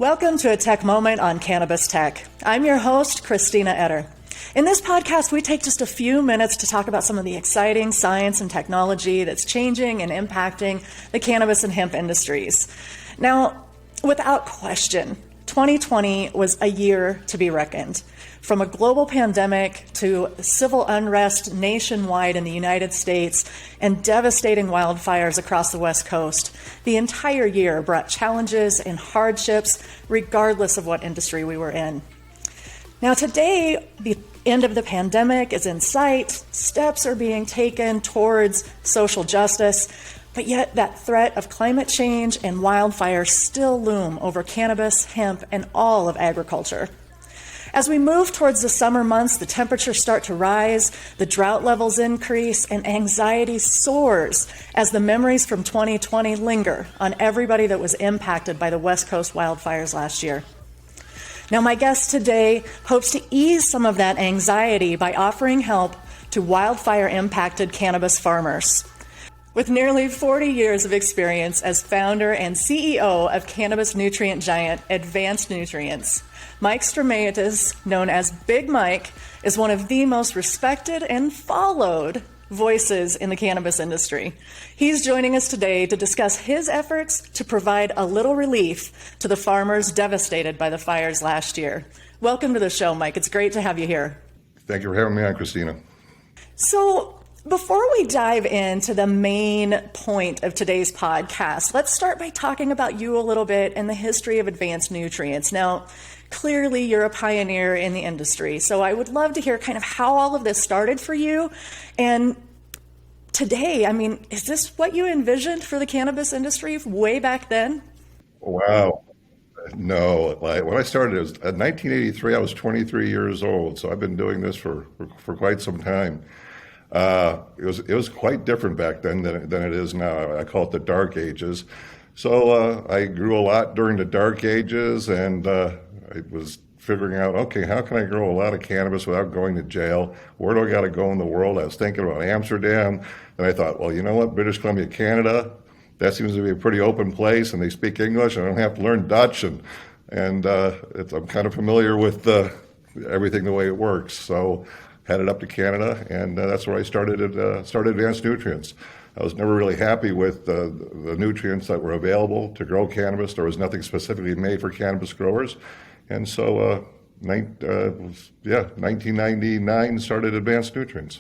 Welcome to a Tech Moment on Cannabis Tech. I'm your host, Christina Etter. In this podcast, we take just a few minutes to talk about some of the exciting science and technology that's changing and impacting the cannabis and hemp industries. Now, without question, 2020 was a year to be reckoned. From a global pandemic to civil unrest nationwide in the United States and devastating wildfires across the West Coast, the entire year brought challenges and hardships regardless of what industry we were in. Now today, the end of the pandemic is in sight, steps are being taken towards social justice, but yet that threat of climate change and wildfires still loom over cannabis, hemp, and all of agriculture. As we move towards the summer months, the temperatures start to rise, the drought levels increase, and anxiety soars as the memories from 2020 linger on everybody that was impacted by the West Coast wildfires last year. Now, my guest today hopes to ease some of that anxiety by offering help to wildfire-impacted cannabis farmers. With nearly 40 years of experience as founder and CEO of cannabis nutrient giant Advanced Nutrients, Mike Straumietis, known as BigMike, is one of the most respected and followed voices in the cannabis industry. He's joining us today to discuss his efforts to provide a little relief to the farmers devastated by the fires last year. Welcome to the show, Mike. It's great to have you here. Thank you for having me on, Christina. So, before we dive into the main point of today's podcast, let's start by talking about you a little bit and the history of Advanced Nutrients. Now, clearly you're a pioneer in the industry, so I would love to hear kind of how all of this started for you. And today, is this what you envisioned for the cannabis industry way back then? Wow. No, when I started, it was 1983. I was 23 years old, so I've been doing this for quite some time. It was quite different back then than it is now. I call it the dark ages. So I grew a lot during the dark ages, and I was figuring out, okay, how can I grow a lot of cannabis without going to jail? Where do I got to go in the world? I was thinking about Amsterdam, and I thought, well, you know what, British Columbia, Canada, that seems to be a pretty open place, and they speak English. I don't have to learn Dutch, and I'm kind of familiar with everything the way it works. So headed up to Canada, and that's where I started Advanced Nutrients. I was never really happy with the nutrients that were available to grow cannabis. There was nothing specifically made for cannabis growers. And so 1999 started Advanced Nutrients.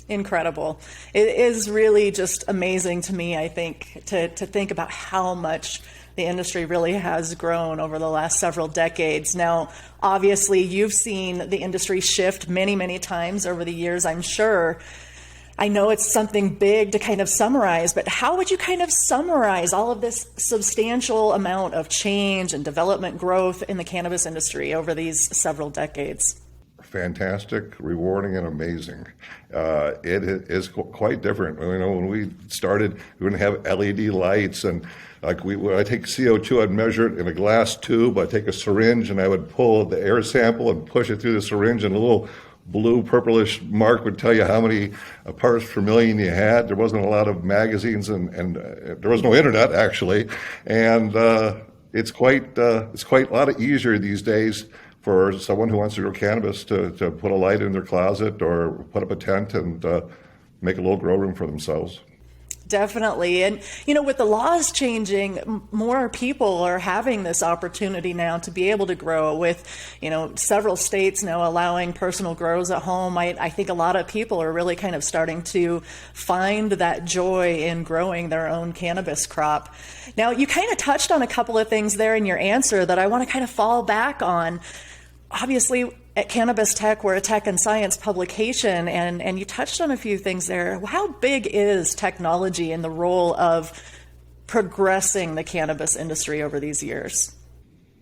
Incredible. It is really just amazing to me, I think, to think about how much the industry really has grown over the last several decades. Now, obviously, you've seen the industry shift many, many times over the years, I'm sure. I know it's something big to kind of summarize, but how would you kind of summarize all of this substantial amount of change and development growth in the cannabis industry over these several decades? Fantastic, rewarding, and amazing. It is quite different. When we started, we didn't have LED lights, and when I take CO2, I'd measure it in a glass tube. I'd take a syringe, and I would pull the air sample and push it through the syringe, and a little blue purplish mark would tell you how many parts per million you had. There wasn't a lot of magazines, and there was no internet actually, and it's quite a lot easier these days for someone who wants to grow cannabis to put a light in their closet or put up a tent and make a little grow room for themselves. Definitely. And, with the laws changing, more people are having this opportunity now to be able to grow with, several states now allowing personal grows at home. I think a lot of people are really kind of starting to find that joy in growing their own cannabis crop. Now, you kind of touched on a couple of things there in your answer that I want to kind of fall back on. Obviously, at Cannabis Tech, we're a tech and science publication, and you touched on a few things there. How big is technology in the role of progressing the cannabis industry over these years?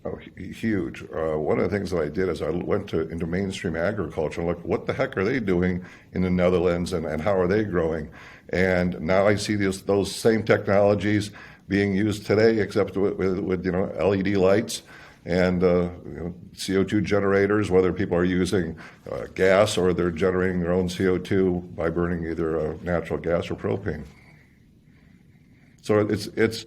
Oh, huge. One of the things that I did is I went into mainstream agriculture and looked, what the heck are they doing in the Netherlands and how are they growing? And now I see those same technologies being used today, except with LED lights and CO2 generators, whether people are using gas or they're generating their own CO2 by burning either natural gas or propane. So it's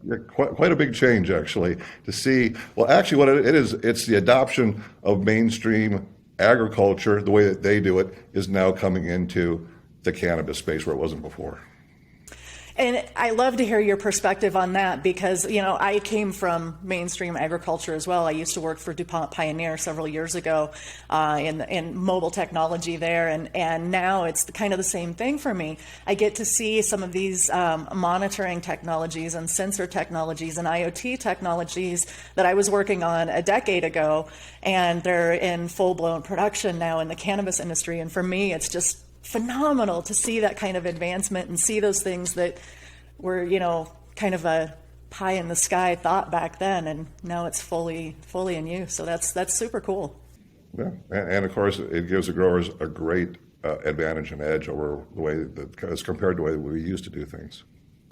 Yeah, quite a big change, actually, to see. Well, actually, what it is, it's the adoption of mainstream agriculture, the way that they do it, is now coming into the cannabis space where it wasn't before. And I love to hear your perspective on that because, I came from mainstream agriculture as well. I used to work for DuPont Pioneer several years ago in mobile technology there. And now it's kind of the same thing for me. I get to see some of these monitoring technologies and sensor technologies and IoT technologies that I was working on a decade ago. And they're in full-blown production now in the cannabis industry. And for me, it's just phenomenal to see that kind of advancement and see those things that were, kind of a pie in the sky thought back then, and now it's fully in use. So that's super cool. Yeah, and of course, it gives the growers a great advantage and edge over the way that, as compared to the way that we used to do things.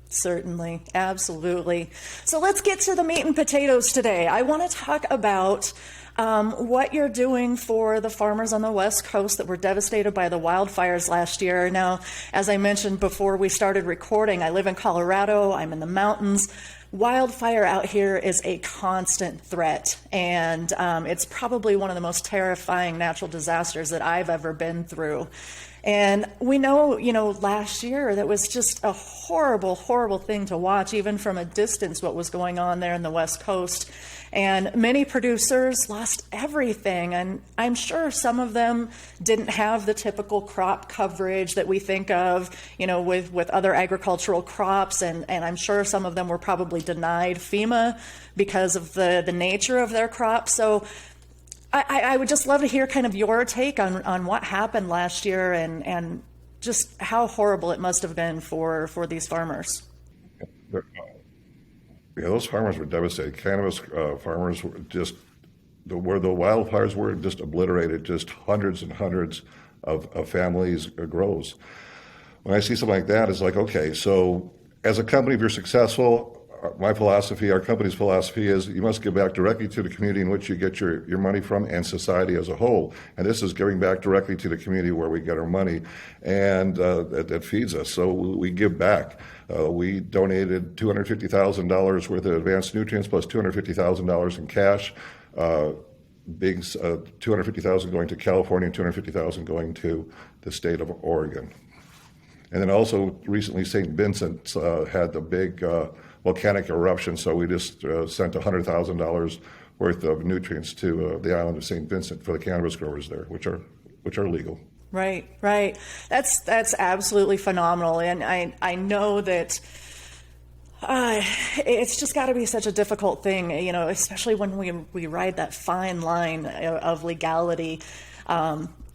Certainly, absolutely. So let's get to the meat and potatoes today. I want to talk about what you're doing for the farmers on the West Coast that were devastated by the wildfires last year. Now, as I mentioned before we started recording, I live in Colorado. I'm in the mountains. Wildfire out here is a constant threat, and it's probably one of the most terrifying natural disasters that I've ever been through. And we know, last year that was just a horrible, horrible thing to watch, even from a distance, what was going on there in the West Coast. And many producers lost everything. And I'm sure some of them didn't have the typical crop coverage that we think of, with other agricultural crops. And I'm sure some of them were probably denied FEMA because of the nature of their crops. So I would just love to hear kind of your take on what happened last year and just how horrible it must have been for these farmers. Yeah, those farmers were devastated. Cannabis farmers were just, where the wildfires were, just obliterated just hundreds and hundreds of families' grows. When I see something like that, it's like, okay, so as a company, if you're successful, my philosophy, our company's philosophy is you must give back directly to the community in which you get your money from and society as a whole. And this is giving back directly to the community where we get our money, and that feeds us. So we give back. We donated $250,000 worth of advanced nutrients plus $250,000 in cash. Big $250,000 going to California and $250,000 going to the state of Oregon. And then also recently St. Vincent had the big volcanic eruption, so we just sent $100,000 worth of nutrients to the island of St. Vincent for the cannabis growers there, which are legal. Right. That's absolutely phenomenal, and I know that it's just got to be such a difficult thing, especially when we ride that fine line of legality.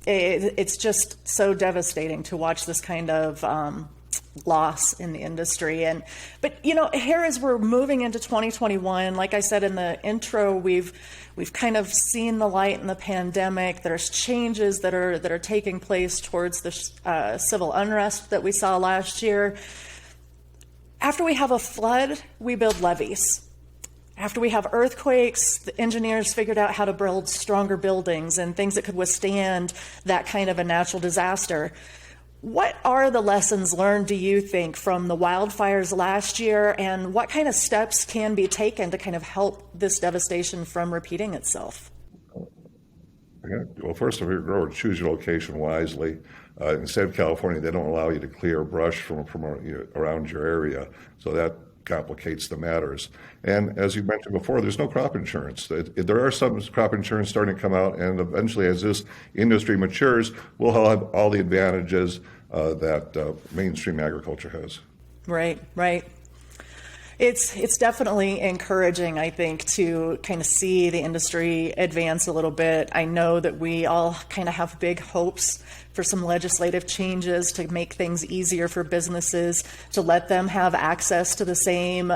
It's just so devastating to watch this kind of loss in the industry. But here as we're moving into 2021, like I said in the intro, we've kind of seen the light in the pandemic. There's changes that are taking place towards the civil unrest that we saw last year. After we have a flood, we build levees. After we have earthquakes, the engineers figured out how to build stronger buildings and things that could withstand that kind of a natural disaster. What are the lessons learned, do you think, from the wildfires last year, and what kind of steps can be taken to kind of help this devastation from repeating itself? Yeah. Well, first, if you're a grower, choose your location wisely. In the state of California, they don't allow you to clear brush from around your area, so that complicates the matters. And as you mentioned before, there's no crop insurance. There are some crop insurance starting to come out, and eventually as this industry matures, we'll have all the advantages that mainstream agriculture has. Right. It's definitely encouraging, I think, to kind of see the industry advance a little bit. I know that we all kind of have big hopes for some legislative changes to make things easier for businesses, to let them have access to the same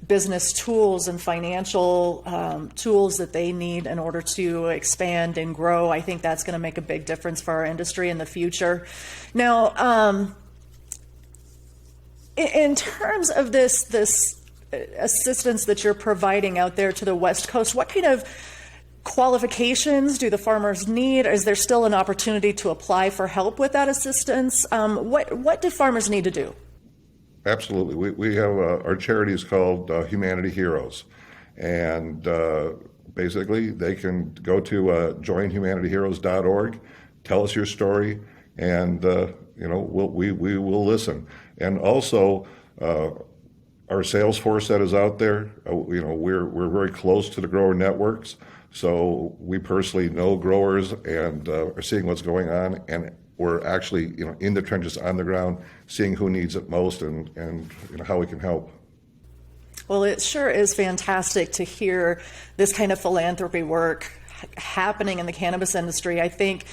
business tools and financial tools that they need in order to expand and grow. I think that's going to make a big difference for our industry in the future. Now, in terms of this assistance that you're providing out there to the West Coast, what kind of qualifications do the farmers need? Is there still an opportunity to apply for help with that assistance? What do farmers need to do? Absolutely. We have our charity is called Humanity Heroes. And basically, they can go to joinhumanityheroes.org, tell us your story, and we will listen. And also, our sales force that is out there, we're very close to the grower networks, so we personally know growers and are seeing what's going on, and we're actually in the trenches on the ground, seeing who needs it most and how we can help. Well, it sure is fantastic to hear this kind of philanthropy work happening in the cannabis industry. I think,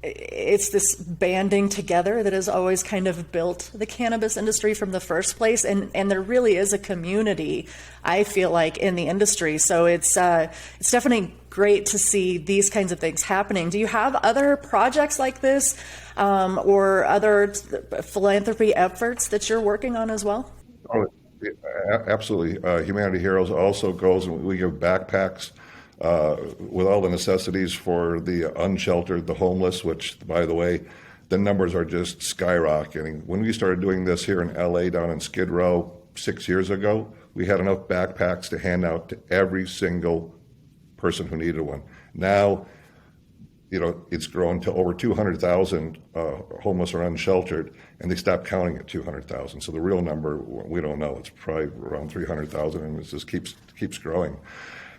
it's this banding together that has always kind of built the cannabis industry from the first place. And there really is a community, I feel like, in the industry. So it's definitely great to see these kinds of things happening. Do you have other projects like this or other philanthropy efforts that you're working on as well? Oh, absolutely. Humanity Heroes also goes and we give backpacks with all the necessities for the unsheltered, the homeless, which, by the way, the numbers are just skyrocketing. When we started doing this here in LA down in Skid Row 6 years ago, we had enough backpacks to hand out to every single person who needed one. Now, it's grown to over 200,000 homeless or unsheltered, and they stopped counting at 200,000. So the real number, we don't know. It's probably around 300,000, and it just keeps growing.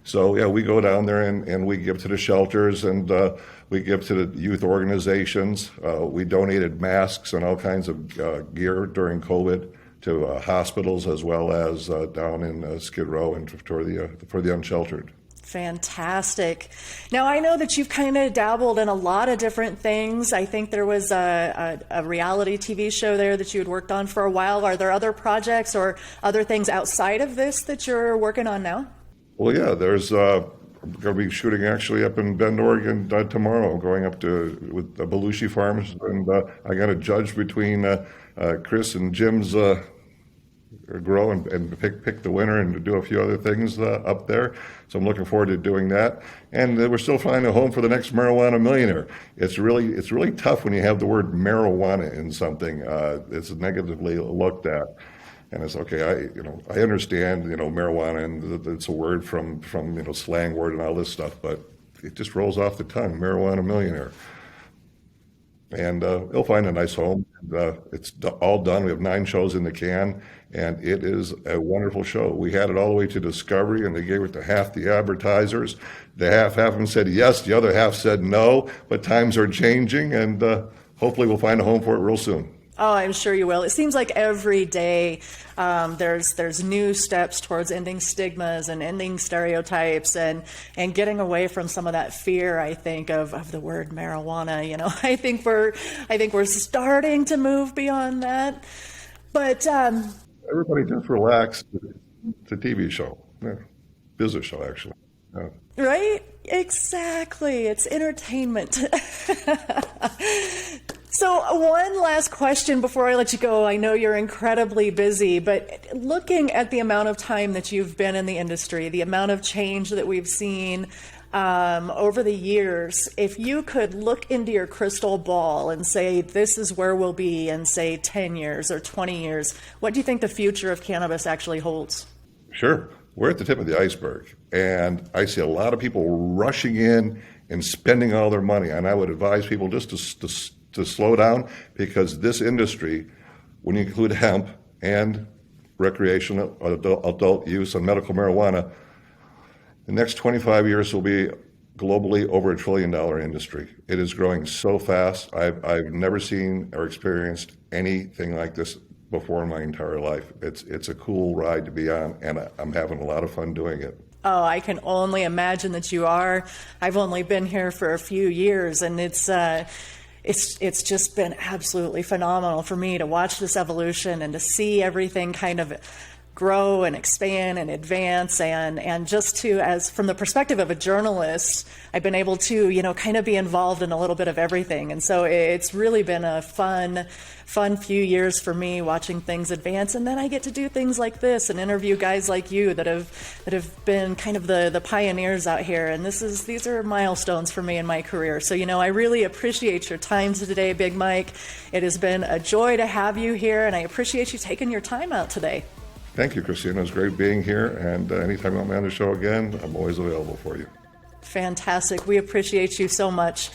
So, yeah, we go down there and we give to the shelters and we give to the youth organizations. We donated masks and all kinds of gear during COVID to hospitals as well as down in Skid Row and for the unsheltered. Fantastic. Now, I know that you've kind of dabbled in a lot of different things. I think there was a reality TV show there that you had worked on for a while. Are there other projects or other things outside of this that you're working on now? Well, yeah, there's going to be shooting actually up in Bend, Oregon tomorrow, going up with Belushi Farms, and I got a judge between Chris and Jim's grow and pick the winner and do a few other things up there. So I'm looking forward to doing that. And we're still finding a home for the next marijuana millionaire. It's really tough when you have the word marijuana in something. It's negatively looked at. And it's okay. I understand, marijuana, and it's a word from slang word and all this stuff, but it just rolls off the tongue. Marijuana millionaire, and he'll find a nice home. It's all done. We have 9 shows in the can, and it is a wonderful show. We had it all the way to Discovery, and they gave it to half the advertisers. The half of them said yes, the other half said no. But times are changing, and hopefully we'll find a home for it real soon. Oh, I'm sure you will. It seems like every day there's new steps towards ending stigmas and ending stereotypes and getting away from some of that fear, I think, of the word marijuana. I think we're starting to move beyond that. But everybody just relax. It's a TV show, business show, actually. Right? Exactly. It's entertainment. So one last question before I let you go. I know you're incredibly busy, but looking at the amount of time that you've been in the industry, the amount of change that we've seen over the years, if you could look into your crystal ball and say, this is where we'll be in, say, 10 years or 20 years, what do you think the future of cannabis actually holds? Sure. We're at the tip of the iceberg, and I see a lot of people rushing in and spending all their money, and I would advise people just to slow down, because this industry, when you include hemp and recreational adult use and medical marijuana, the next 25 years will be globally over $1 trillion industry. It is growing so fast. I've never seen or experienced anything like this before in my entire life. It's a cool ride to be on, and I'm having a lot of fun doing it. Oh, I can only imagine that you are. I've only been here for a few years, and it's just been absolutely phenomenal for me to watch this evolution and to see everything kind of grow and expand and advance, and just to, as from the perspective of a journalist, I've been able to, kind of be involved in a little bit of everything. And so it's really been a fun few years for me watching things advance. And then I get to do things like this and interview guys like you that have been kind of the pioneers out here. And these are milestones for me in my career. So, I really appreciate your time today, Big Mike. It has been a joy to have you here, and I appreciate you taking your time out today. Thank you, Christina. It was great being here, and anytime you want me on the show again, I'm always available for you. Fantastic. We appreciate you so much.